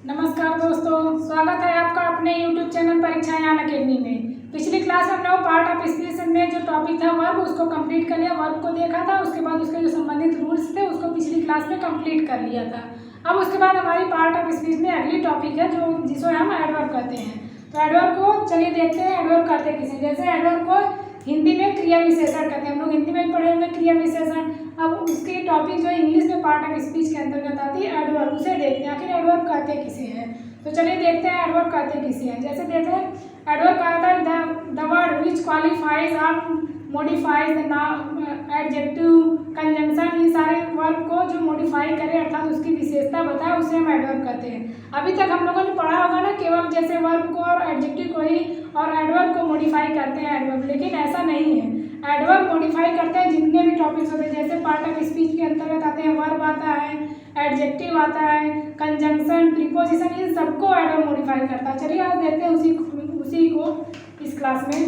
नमस्कार दोस्तों, स्वागत है आपका अपने YouTube चैनल परीक्षा ज्ञान अकेडमी में। पिछली क्लास में हम लोग पार्ट ऑफ स्पीच में जो टॉपिक था वर्ब उसको कंप्लीट कर लिया, वर्ब को देखा था। उसके बाद उसके जो संबंधित रूल्स थे उसको पिछली क्लास में कंप्लीट कर लिया था। अब उसके बाद हमारी पार्ट ऑफ स्पीच में अगली टॉपिक है जिसको हम एडवर्ब कहते हैं। तो एडवर्ब को चलिए देखते हैं एडवर्ब कहते किसे। जैसे एडवर्ब को हिंदी में क्रिया विशेषण कहते हैं, हम लोग हिंदी में पढ़े होंगे क्रिया विशेषण। अब उसकी टॉपिक जो इंग्लिश में पार्ट ऑफ स्पीच के अंतर्गत आती है एडवर्ब, उसे देखते हैं आखिर एडवर्ब कहते किसे हैं। तो चलिए देखते हैं एडवर्ब कहते किसे हैं। जैसे देखते हैं एडवर्ब कहता है द वर्ड विच क्वालिफाइज और modifies the noun adjective conjunction, ये सारे वर्ब को जो मॉडिफाई करे अर्थात उसकी विशेषता बताए उसे हम एडवर्ब कहते हैं। अभी तक हम लोगों ने पढ़ा होगा ना केवल जैसे वर्ब को और एडजेक्टिव को ही और एडवर्ब को मॉडिफाई करते हैं एडवर्ब, लेकिन ऐसा नहीं है। एडवर्ब मॉडिफाई करते हैं जितने भी टॉपिक्स होते हैं, जैसे पार्ट ऑफ स्पीच के अंतर्गत आते हैं वर्ब आता है, एडजेक्टिव आता है, कंजंक्शन, प्रीपोजिशन, इन सबको एडवर्ब मॉडिफाई करता है। चलिए आज देखते हैं उसी को इस क्लास में।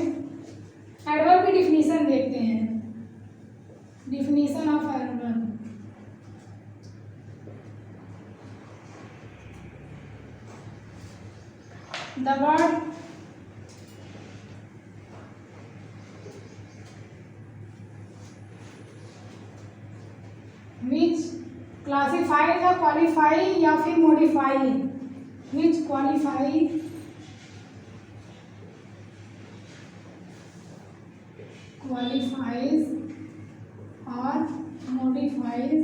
एडवर्ब की डिफिनीशन देखते हैं। Definition of adverb. The word which classify या qualify या फिर modify, which qualify qualifies or modifies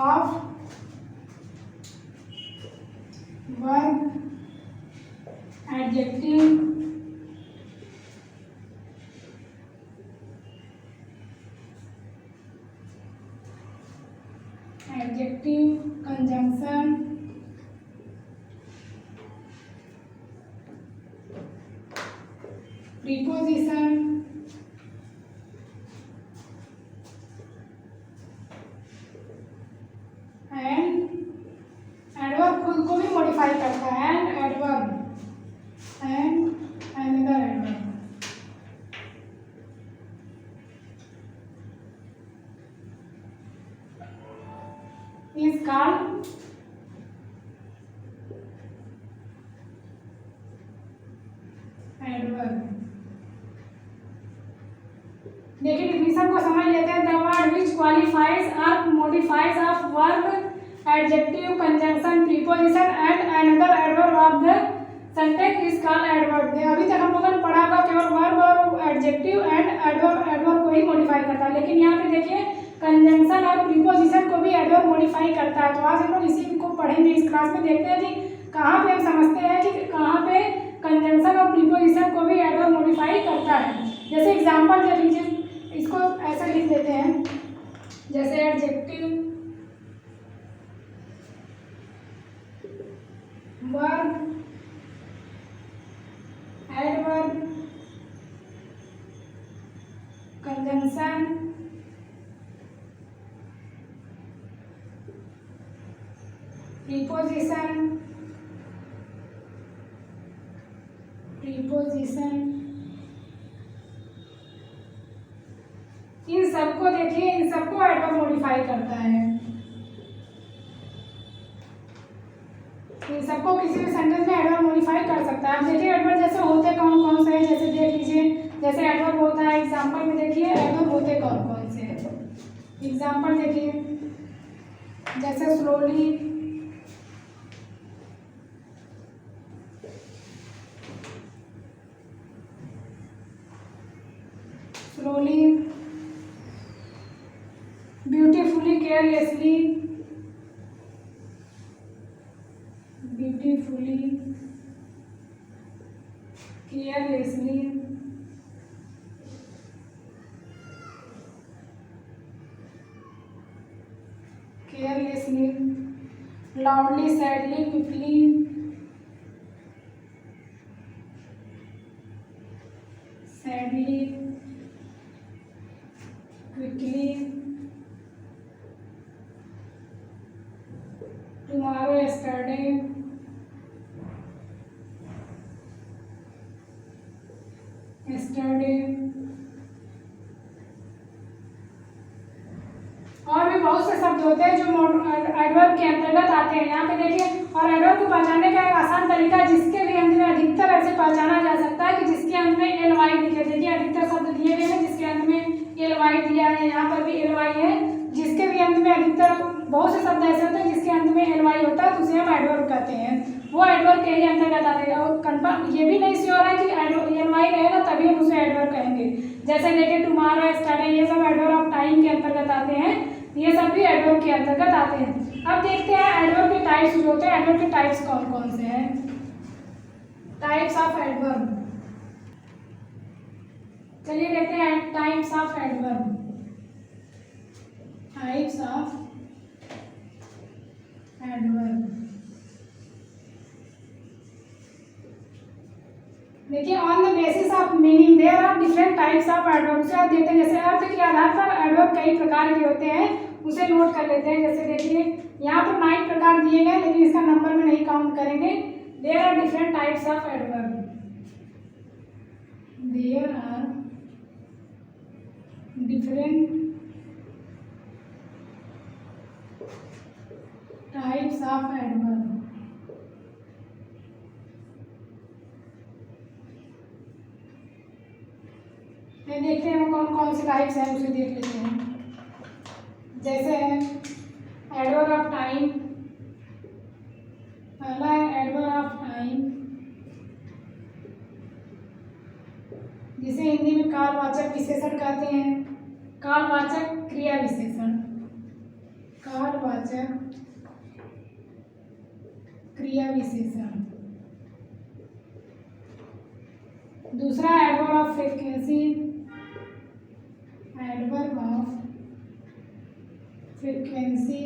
of verb, adjective, conjunction, preposition and adverb खुद को भी मॉडिफाई करता है। And adverb and another adverb is called adverb। देखिए डिफिनीशन को समझ लेते हैं। द वर्ड विच क्वालिफाइज और modifies of verb, adjective, conjunction, preposition and another adverb of the sentence is called adverb. अभी तक हम लोगों ने पढ़ा होगा केवल वर्ब और एडजेक्टिव एंड एडवर्ब को ही मॉडिफाई करता है, लेकिन यहाँ पे देखिए कंजंक्शन और प्रीपोजिशन को भी एडवर्ब मॉडिफाई करता है। तो आज हम लोग इसी को पढ़ेंगे इस क्लास में। देखते हैं कि कहाँ पे हम समझते हैं कि कहाँ पे कंजंक्शन और प्रीपोजिशन को भी एडवर्ब मॉडिफाई करता है। जैसे एग्जांपल दे लीजिए, इसको ऐसे लिख देते हैं जैसे adjective, verb, adverb, conjunction, preposition, इन सबको देखिए, इन सबको एडवर्ब मॉडिफाई करता है। इन सबको किसी भी सेंटेंस में एडवर्ब मॉडिफाई कर सकता है। आप देखिए एडवर्ब जैसे होते कौन कौन से हैं, जैसे देख लीजिए जैसे एडवर्ब होता है एग्जाम्पल में, देखिए एडवर्ब होते कौन कौन से हैं। एग्जाम्पल देखिए जैसे slowly, slowly, beautifully, carelessly, beautifully, carelessly, carelessly, loudly, sadly, quickly, sadly, quickly, tomorrow, yesterday, बहुत से शब्द होते हैं जो एडवर्ब के अंतर्गत आते हैं। यहाँ पे देखिए, और एडवर्ब को पहचानने का एक आसान तरीका, जिसके भी अंत में अधिकतर ऐसे पहचाना जा सकता है कि जिसके अंत में एल वाई दिखे। देखिए अधिकतर शब्द दिए गए हैं जिसके अंत में एल वाई दिया है, यहाँ पर भी एल वाई है। जिसके भी अंत में अधिकतर बहुत से शब्द ऐसे होते हैं जिसके अंत में एल वाई होता है तो उसे हम एडवर्ब कहते हैं, वो एडवर्ब के ही अंतर्गत आते हैं। और कन्फर्म ये भी नहीं श्योर है कि एल वाई रहेगा तभी हम उसे एडवर्ब कहेंगे। जैसे देखिए टुमारो, यस्टरडे, ये सब एडवर्ब ऑफ टाइम के अंतर्गत आते हैं, ये सब भी एडवर्ब के अंतर्गत आते हैं। अब देखते हैं एडवर्ब के टाइप्स जो होते हैं, एडवर्ब के टाइप्स कौन कौन से हैं। टाइप्स ऑफ एडवर्ब, चलिए देखते हैं types of adverb. Types of adverb, देखिए on the basis of meaning there are different types of adverb. उसे आप देखते हैं जैसे अर्थ के आधार पर एडवर्ब कई प्रकार के होते हैं, उसे नोट कर लेते हैं। जैसे देखिए यहाँ पर 9 प्रकार दिए गए लेकिन इसका नंबर में नहीं काउंट करेंगे। There are different types of adverb, there are different types of adverb. देखते हैं कौन कौन से टाइप्स हैं, उसे देख लेते हैं। जैसे एडवर्ब ऑफ टाइम, पहला है एडवर्ब ऑफ टाइम, जिसे हिंदी में कालवाचक विशेषण कहते हैं। कालवाचक क्रिया विशेषण, कालवाचक क्रिया विशेषण। दूसरा adverb of frequency, adverb of frequency,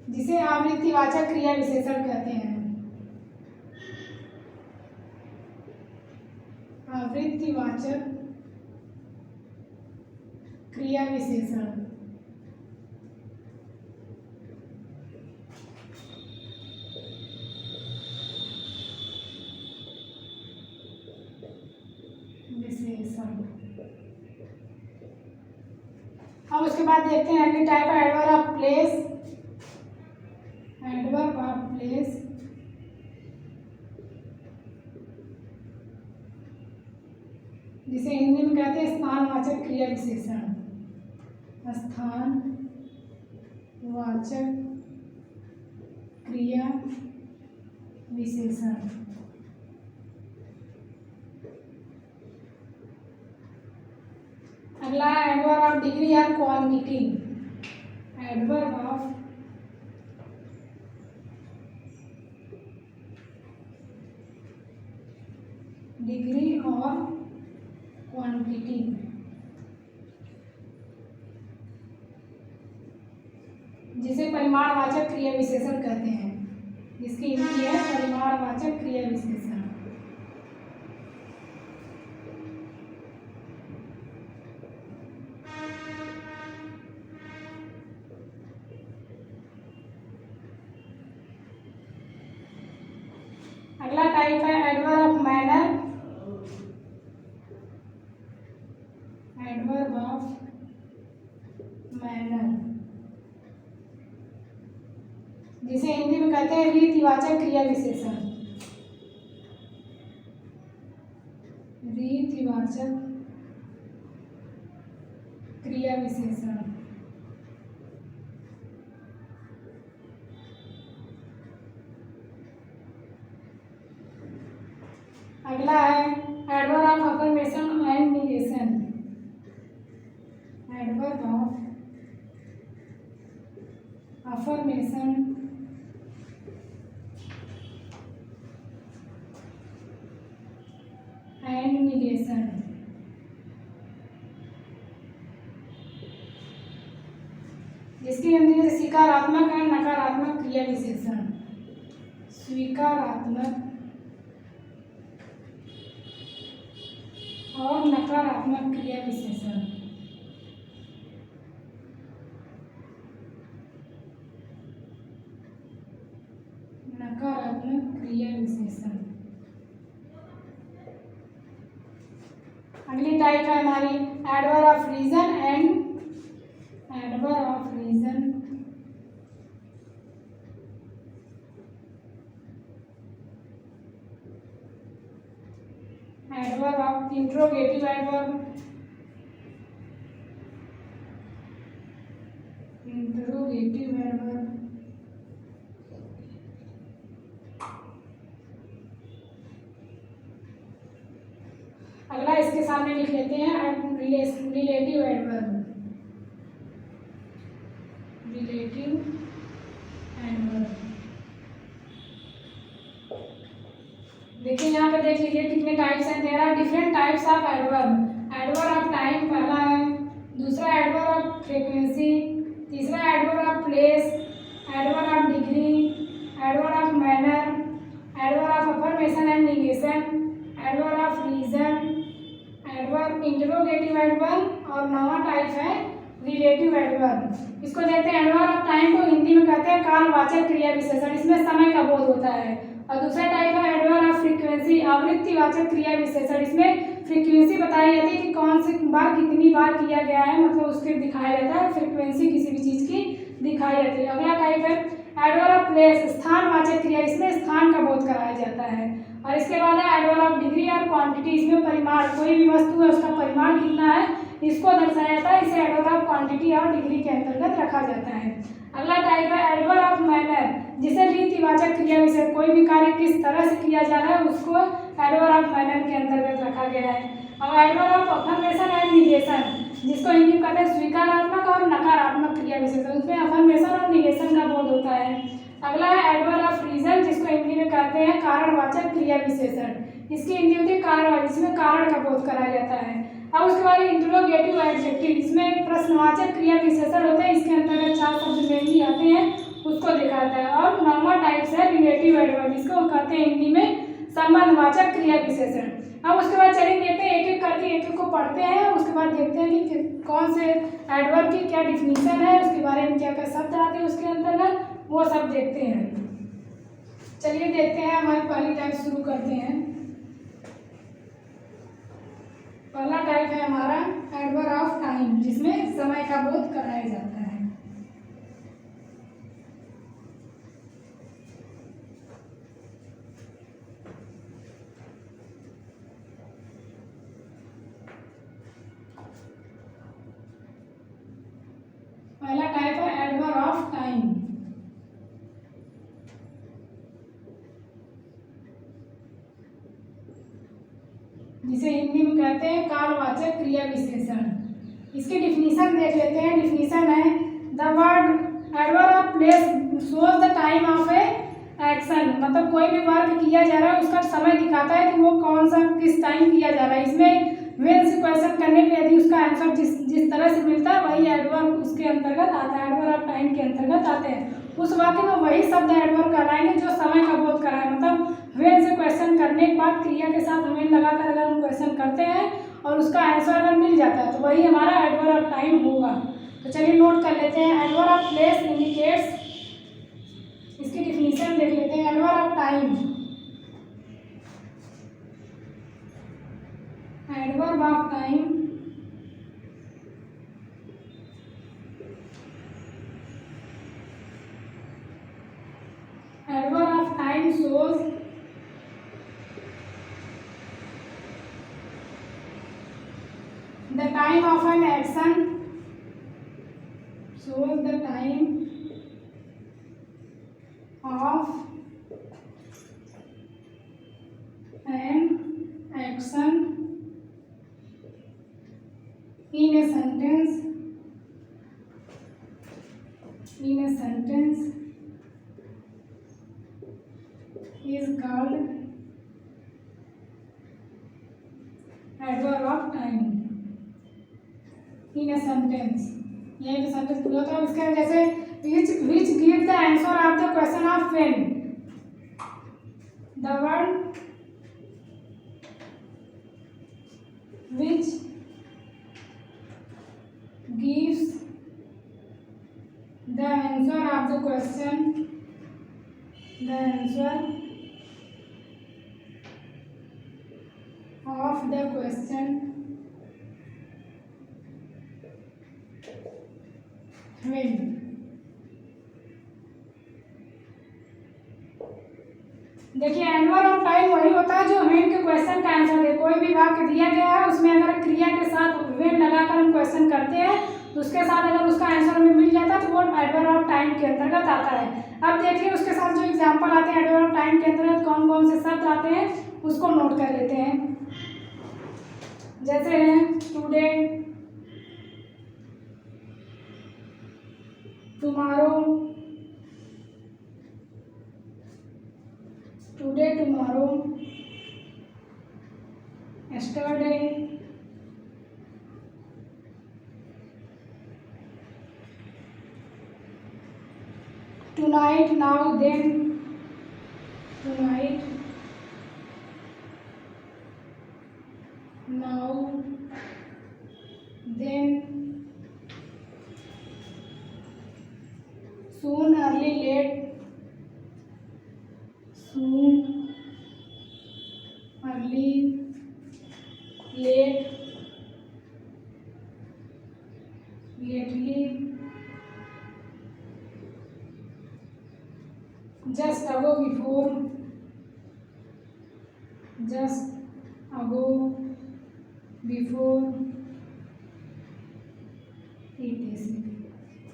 जिसे आवृत्तिवाचक क्रिया विशेषण कहते हैं। आवृत्तिवाचक क्रिया विशेषण। अब उसके बाद देखते हैं अगली टाइप है adverb of place, adverb of place, जिसे हिंदी में कहते हैं स्थानवाचक क्रिया विशेषण। स्थानवाचक क्रिया विशेषण। अगला है एडवर्ब ऑफ डिग्री और क्वांटिटी, एडवर्ब ऑफ डिग्री और क्वांटिटी, जिसे परिमाणवाचक क्रिया विशेषण कहते हैं, जिसकी हिंदी है परिमाणवाचक क्रिया विशेषण। अगला टाइप है adverb of manner, adverb of manner, जिसे हिंदी में कहते हैं रीतिवाचक क्रिया विशेषण। रीतिवाचक क्रिया विशेषण। अगला है adverb of affirmation and negation, adverb of affirmation and negation, जिसकी हिंदी में स्वीकारात्मक और नकारात्मक क्रिया विशेषण। स्वीकारात्मक और नकारात्मक क्रिया विशेषण। नकारात्मक क्रिया विशेषण। अगली टाइप है हमारी adverb of reason and adverb of reason adverb of interrogative adverb interrogative adverb अगला इसके सामने लिख लेते हैं रिलेटिव एडवर्ब रिलेटिव एडवर्ब देखिए यहाँ पे देख लीजिए कितने टाइप्स हैं। There are different types of adverb. Adverb of time पहला है, दूसरा एडवर्ब ऑफ फ्रीक्वेंसी, तीसरा adverb of place, adverb of degree, adverb of manner, adverb of affirmation and negation, adverb of reason, adverb interrogative adverb और नवा type है relative adverb. इसको देखते हैं। एडवर्ब ऑफ टाइम को हिंदी में कहते हैं कालवाचक क्रिया विशेषण, इसमें समय का बोध होता है। और दूसरा टाइप है एडवर्ब ऑफ फ्रीक्वेंसी आवृत्तिवाचक क्रिया विशेषण, इसमें फ्रीक्वेंसी बताई जाती है कि कौन सी बार कितनी बार किया गया है, मतलब उसके दिखाया जाता है। फ्रीक्वेंसी किसी भी चीज़ की दिखाई जाती है। अगला टाइप है एडवर्ब ऑफ प्लेस स्थानवाचक क्रिया, इसमें स्थान का बोध कराया जाता है। और इसके बाद है एडवर्ब ऑफ डिग्री और क्वांटिटी, इसमें परिमाण, कोई भी वस्तु है उसका परिमाण कितना है इसको दर्शाया जाता है। इसे एडवर्ब ऑफ क्वांटिटी और डिग्री के अंतर्गत रखा जाता है। अगला टाइप है एडवर्ब ऑफ मैनर, जिसे रीतिवाचक क्रिया विशेषण, कोई भी कार्य किस तरह से किया जा रहा है उसको एडवर्ब ऑफ मैनर के अंतर्गत रखा गया है। और adverb of affirmation and negation, जिसको हिंदी में कहते हैं स्वीकारात्मक और नकारात्मक क्रिया विशेषण, उसमें अफर्मेशन और निगेशन का बोध होता है। अगला है एडवर्ब ऑफ रीजन, जिसको हिंदी में कहते हैं कारणवाचक क्रिया विशेषण, इसकी हिंदी होती है कारणवाचक, जिसमें कारण का बोध कराया जाता है। अब उसके बाद इंटरोगेटिव एडजेक्टिव, इसमें प्रश्नवाचक क्रिया विशेषण होते हैं, इसके अंतर्गत 4 शब्द मेनली आते हैं, उसको दिखाता है। और नौवां टाइप्स है रिलेटिव एडवर्ब, जिसको कहते हैं हिंदी में संबंधवाचक क्रिया विशेषण। अब उसके बाद चलिए देखते हैं, एक एक करके एक एक को पढ़ते हैं, उसके बाद देखते हैं कि कौन से एडवर्ब की क्या डिफिनीशन है, उसके बारे में क्या क्या शब्द आते हैं उसके अंतर्गत, वो सब देखते हैं। चलिए देखते हैं, हमारी पहली टाइप शुरू करते हैं। पहला टाइप है हमारा एडवर्ब ऑफ टाइम, जिसमें समय का बोध कराया जाता है। पहला टाइप है एडवर्ब ऑफ टाइम, जिसे हिंदी में कहते हैं कालवाचक क्रिया विशेषण। इसकी डिफिनीशन देख लेते हैं। डिफिनीशन है the word adverb of place shows the time of a action, मतलब कोई भी वर्क किया जा रहा है उसका समय दिखाता है कि वो कौन सा किस टाइम किया जा रहा है। इसमें वेन से क्वेश्चन करने पे यदि उसका आंसर जिस तरह से मिलता है वही एडवर्ब उसके अंतर्गत आता है, एडवर्ब ऑफ टाइम के अंतर्गत आते हैं। उस वाक्य में वही शब्द एडवर्ब कहलाएंगे जो समय का बोध कराए, मतलब वेन से क्वेश्चन करने के बाद क्रिया के साथ वेन लगाकर अगर हम क्वेश्चन करते हैं और उसका आंसर अगर मिल जाता है तो वही हमारा एडवर्ब ऑफ टाइम होगा। तो चलिए नोट कर लेते हैं। एडवर्ब ऑफ प्लेस इंडिकेट्स, इसकी डिफिनीशन देख लेते हैं। Adverb of time, adverb of time adverb of time shows the time of an action, shows the time of an action in a sentence is called adverb of time in a sentence। ये एक sentence पूरा था, इसके जैसे which give the answer of the question of when, the word which gives the answer of the question, the answer of the question when. देखिए adverb of time वही होता है जो व्हेन के क्वेश्चन का आंसर दे। कोई भी वाक्य दिया गया है उसमें अगर क्रिया के साथ व्हेन लगाकर हम क्वेश्चन करते हैं तो उसके साथ अगर उसका आंसर हमें मिल जाता है तो वो एडवर्ब ऑफ टाइम के अंतर्गत आता है। अब देखिए उसके साथ जो एग्जांपल आते हैं एडवर्ब ऑफ टाइम के अंतर्गत कौन कौन से शब्द आते हैं उसको नोट कर लेते हैं। जैसे है today, tomorrow, today tomorrow, yesterday, tonight, now, then, tonight, now, then, soon, early, late, soon, early, late, lately, just ago, before, just ago, before, etc।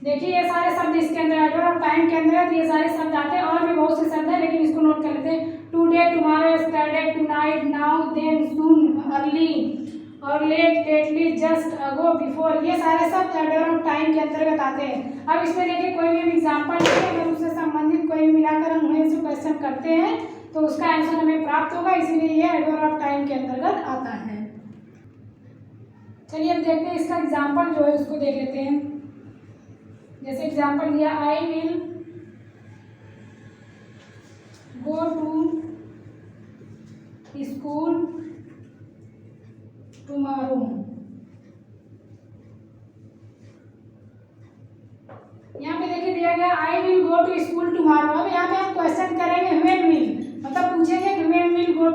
देखिए ये सारे शब्द इसके अंदर एडवर्ब ऑफ टाइम के अंदर ये सारे शब्द आते हैं। और भी बहुत से शब्द हैं लेकिन इसको नोट कर लेते हैं। Today, tomorrow, yesterday, tonight, now, then, soon, early और late, lately, just, ago, before, ये सारे शब्द एडवर्ब ऑफ टाइम के अंतर्गत आते हैं। अब इसमें देखिए कोई भी एग्जाम्पल है अगर उससे संबंधित कोई भी मिलाकर हम उन्हें से क्वेश्चन करते हैं तो उसका आंसर हमें प्राप्त होगा, इसलिए ये एडवर्ब ऑफ टाइम के अंतर्गत आता है। चलिए अब देखते हैं इसका एग्जाम्पल जो है उसको देख लेते हैं। जैसे एग्जाम्पल दिया I will go to school tomorrow. यहाँ पे देखिए दिया गया I will go to school tomorrow. अब यहाँ पे हम क्वेश्चन करेंगे व्हेन विल, मतलब पूछेंगे कि when will go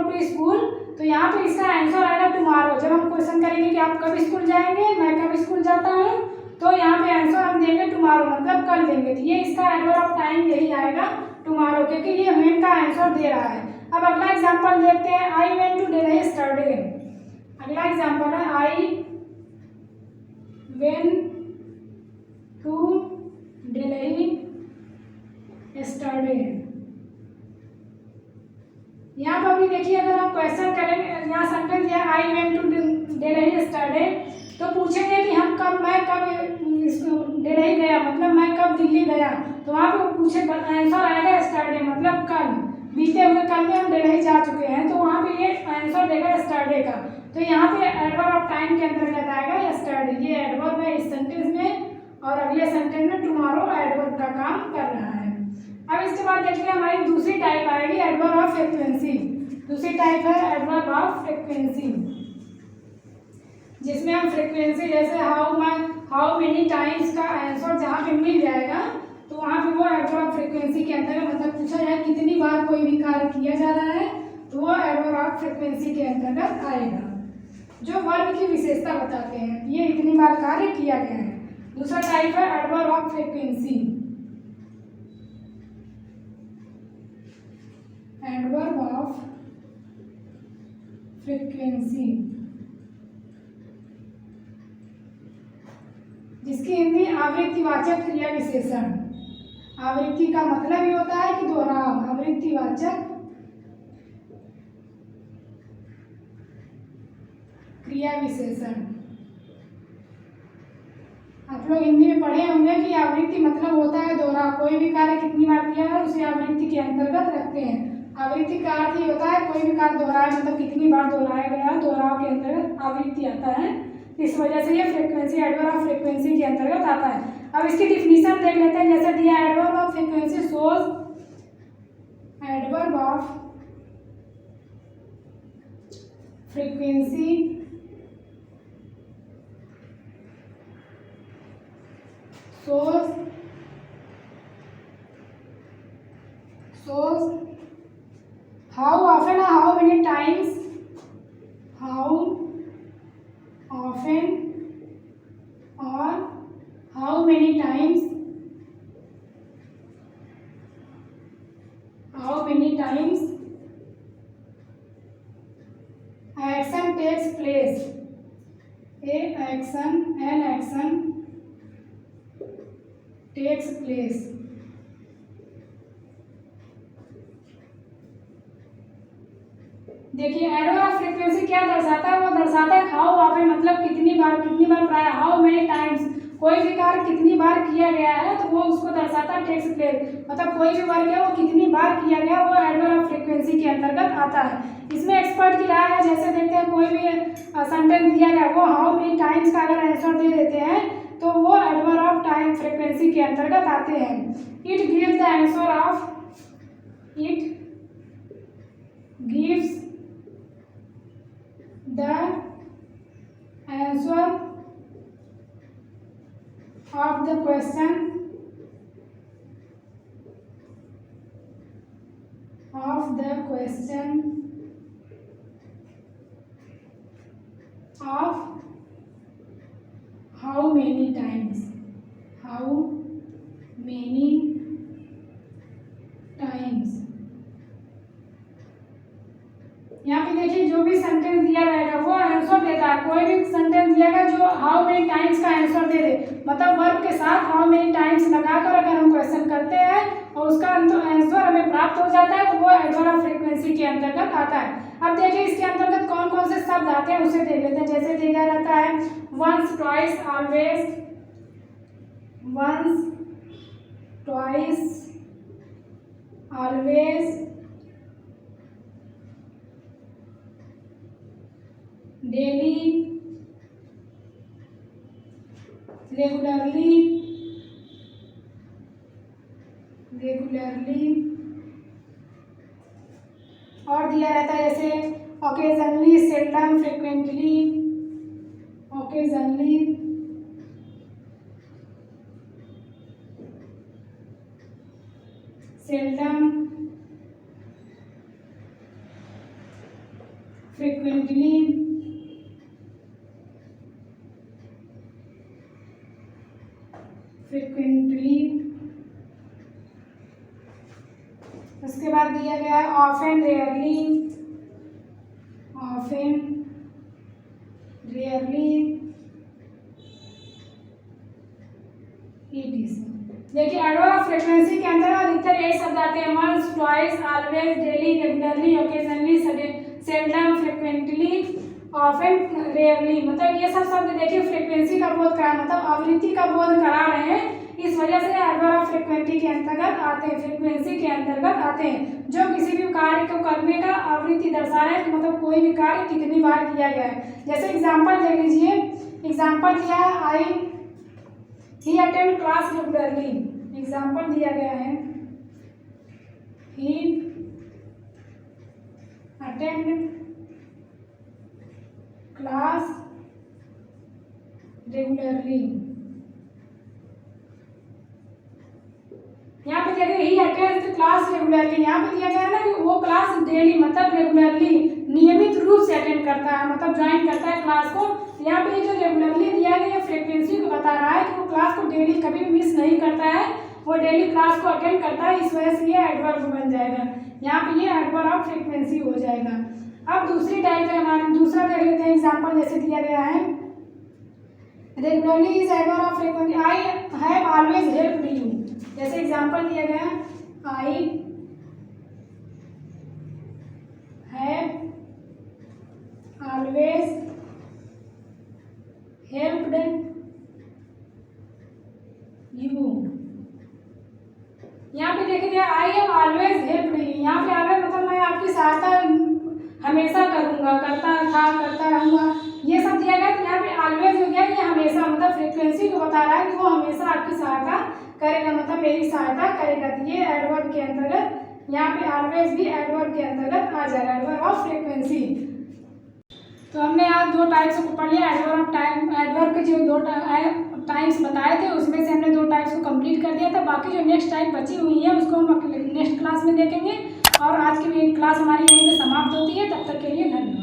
to school, तो यहाँ पे इसका आंसर आएगा टुमारो। जब हम क्वेश्चन करेंगे कि आप कब स्कूल जाएंगे, मैं कब स्कूल जाता हूँ, तो यहाँ पे आंसर हम देंगे टुमारो, मतलब कल देंगे। तो ये इसका एडवर्ब ऑफ टाइम यही आएगा टुमारो, क्योंकि ये व्हेन का आंसर दे रहा है। अब अगला एग्जांपल देखते हैं। I went to Delhi yesterday. अगला एग्जांपल है I went to Delhi yesterday. यहाँ पर भी देखिए अगर हम क्वेश्चन करेंगे, यहाँ सेंटेंस दिया I went to Delhi yesterday, तो पूछेंगे कि मैं कब दिल्ली गया, मतलब मैं कब दिल्ली गया, तो वहाँ पे पूछे आंसर आएगा यस्टरडे, मतलब कल, बीते हुए कल में हम दिल्ली जा चुके हैं, तो वहाँ पे ये आंसर देगा यस्टरडे का। तो यहाँ पे एडवर्ब ऑफ टाइम के अंतर्गत आएगा यस्टरडे। ये एडवर्ब है इस सेंटेंस में और अगले सेंटेंस में टुमारो एडवर्ब का काम कर रहा है। अब इसके बाद देखिए हमारी दूसरी टाइप आएगी एडवर्ब ऑफ फ्रीक्वेंसी। दूसरी टाइप है एडवर्ब ऑफ फ्रीक्वेंसी, जिसमें हम फ्रीक्वेंसी जैसे हाउ मेनी टाइम्स का आंसर जहाँ पे मिल जाएगा तो वहाँ पे वो एडवर्ब ऑफ फ्रीक्वेंसी के अंतर्गत, मतलब पूछा जाए कितनी बार कोई भी कार्य किया जा रहा है तो वो एडवर्ब ऑफ फ्रीक्वेंसी के अंतर्गत आएगा, जो वर्ब की विशेषता बताते हैं ये इतनी बार कार्य किया गया है। दूसरा टाइप है adverb of frequency. Adverb of frequency, जिसकी हिंदी आवृत्तिवाचक क्रिया विशेषण। आवृत्ति का मतलब ही होता है कि दोहराव, आवृत्तिवाचक क्रिया विशेषण। आप लोग हिंदी में पढ़े होंगे कि आवृत्ति मतलब होता है दोहराव, कोई भी कार्य कितनी बार किया है उसे आवृत्ति के अंतर्गत रखते हैं। आवृत्ति का अर्थ ये होता है कोई भी कार्य दोहराया, मतलब कितनी बार दोहराया गया, दोहराव के अंतर्गत आवृत्ति आता है। इस वजह से ये फ्रीक्वेंसी एडवर्ब ऑफ फ्रीक्वेंसी के अंतर्गत आता है। अब इसकी डिफिनीशन देख लेते हैं। जैसे दिया adverb of frequency shows, adverb of frequency shows how often or how many times many times action takes place. An action takes place. देखिए एडवर ऑफ फ्रीक्वेंसी क्या दर्शाता है, वो दर्शाता है हाउ ऑफन, मतलब कितनी बार प्राय, हाउ मेनी टाइम्स, कोई भी कार्य कितनी बार किया गया है तो वो उसको दर्शाता है टेक्स प्लेस, मतलब कोई भी वर्क है वो कितनी बार किया गया, वो एडवर ऑफ फ्रीक्वेंसी के अंतर्गत आता है। इसमें एक्सपर्ट की राय है, जैसे देखते हैं कोई भी सेंटेंस दिया गया वो हाउ मेनी टाइम्स का अगर आंसर दे देते हैं तो वो एडवर ऑफ टाइम फ्रीक्वेंसी के अंतर्गत आते हैं। It gives the answer of, it gives the answer of the question of how many times, यहाँ पे देखिए जो भी सेंटेंस दिया रहेगा वो आंसर देता है। कोई भी सेंटेंस दिया गया जो हाउ मेनी टाइम्स का आंसर दे दे, मतलब वर्ब के साथ हाउ मेनी टाइम्स लगाकर अगर हम क्वेश्चन करते हैं और उसका आंसर हमें प्राप्त हो जाता है तो वो एडवर ऑफ फ्रीक्वेंसी के अंतर्गत आता है। अब देखिए इसके अंतर्गत कौन कौन से शब्द आते हैं उसे देख लेते हैं। जैसे दिया रहता है once, twice, always, once, twice, always, daily, regularly, और दिया रहता है जैसे occasionally, seldom, frequently, occasionally, seldom, frequently, उसके बाद दिया गया है ऑफन, रेयरली, देखिए एडवर ऑफ फ्रीक्वेंसी के अंदर अधिकतर यही शब्द आते हैं once, twice, always, daily, regularly, occasionally, seldom, frequently, often, rarely, मतलब ये सब शब्द देखिए फ्रीक्वेंसी का बोध करा, मतलब आवृत्ति का बोध करा रहे हैं, इस वजह से एडवर ऑफ फ्रीक्वेंसी के अंतर्गत आते हैं, फ्रीक्वेंसी के अंतर्गत आते हैं, जो किसी भी कार्य को करने का आवृत्ति दर्शा रहे हैं कि मतलब कोई भी कार्य कितनी बार किया गया है। जैसे एग्जांपल ले लीजिए, एग्जांपल दिया है ही अटेंड क्लास रेगुलरली, एग्जांपल दिया गया है ही अटेंड क्लास रेगुलरली। यहाँ पे देखिए ही अटेंड क्लास रेगुलरली, यहाँ पे दिया गया है ना कि वो क्लास डेली मतलब रेगुलरली नियमित रूप से अटेंड करता है, मतलब ज्वाइन करता है क्लास को। यहाँ पे जो रेगुलरली दिया गया फ्रीक्वेंसी को बता रहा है कि वो क्लास को डेली कभी मिस नहीं करता है, वो डेली क्लास को अटेंड करता है, इस वजह से ये एडवर्ब बन जाएगा। यहाँ पे ये एडवर्ब ऑफ फ्रीक्वेंसी हो जाएगा। अब दूसरी टाइप है हमारे, दूसरा देख लेते हैं एग्जाम्पल जैसे दिया गया है regularly is adverb of frequency, I have always helped you, जैसे एग्जाम्पल दिया गया I have always helped you. यहाँ पे देखिए I have always helped you, यहाँ पे ऑलवेज मतलब मैं आपकी सहायता हमेशा करूँगा, करता था, करता रहूँगा, ये सब दिया गया। तो यहाँ पे ऑलवेज हो गया, ये हमेशा मतलब फ्रीक्वेंसी को बता रहा है कि वो हमेशा आपकी सहायता करेगा, मतलब मेरी सहायता करेगा। तो ये एडवर्ब के अंतर्गत, यहाँ पे ऑलवेज भी एडवर्ब के अंतर्गत आ जाएगा, एडवर्ब ऑफ फ्रीक्वेंसी। तो हमने आज दो टाइप्स को पढ़ लिया, एडवर्ब टाइम, एडवर्ब के जो दो टाइप्स बताए थे उसमें से हमने दो टाइप्स को कंप्लीट कर दिया था। बाकी जो नेक्स्ट टाइप बची हुई है उसको हम नेक्स्ट क्लास में देखेंगे। और आज की क्लास हमारी यहीं पे समाप्त होती है, तब तक के लिए धन्यवाद।